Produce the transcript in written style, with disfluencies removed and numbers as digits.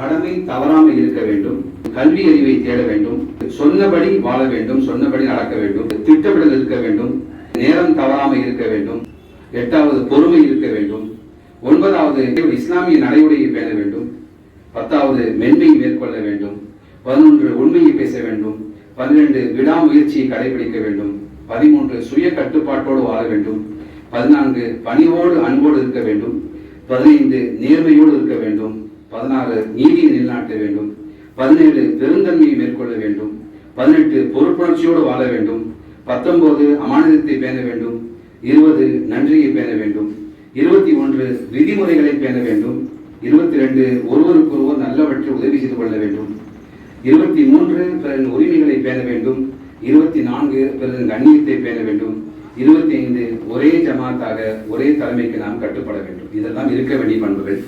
கடமை தவறாமல் இருக்க வேண்டும், கல்வி அறிவை தேட வேண்டும், சொன்னபடி வாழ வேண்டும், சொன்னபடி நடக்க வேண்டும், திட்டமிடல் இருக்க வேண்டும், நேரம் தவறாமல் இருக்க வேண்டும், 8வது பொறுமை இருக்க வேண்டும், 9வது இஸ்லாமிய நடைமுறையை பேண வேண்டும், 10வது மென்மையை மேற்கொள்ள வேண்டும், 11 உண்மையை பேச வேண்டும், 12 விடாமுயற்சியை கடைபிடிக்க வேண்டும், 13 சுய கட்டுப்பாட்டோடு வாழ வேண்டும், 14 பணிவோடு அன்போடு இருக்க வேண்டும், 15 நேர்மையோடு இருக்க வேண்டும், 16 நீதியை நிலைநாட்ட வேண்டும், 17 பெருந்தன்மையை மேற்கொள்ள வேண்டும், 18 பொறுப்புணர்ச்சியோடு வாழ வேண்டும், 19 அமானிதத்தை பேண வேண்டும், 20 நன்றியை பேண வேண்டும், 21 விதிமுறைகளை பேண வேண்டும், 22 ஒருவருக்கொருவர் நல்லவற்றை உதவி செய்து கொள்ள வேண்டும், 23 பிறரின் உரிமைகளை பேண வேண்டும், 24 பிறரின் கண்ணியத்தை பேண வேண்டும், 25 ஒரே ஜமாத்தாக ஒரே தலைமைக்கு நாம் கட்டுப்பட வேண்டும். இதெல்லாம் இருக்க வேண்டிய பண்புகள்.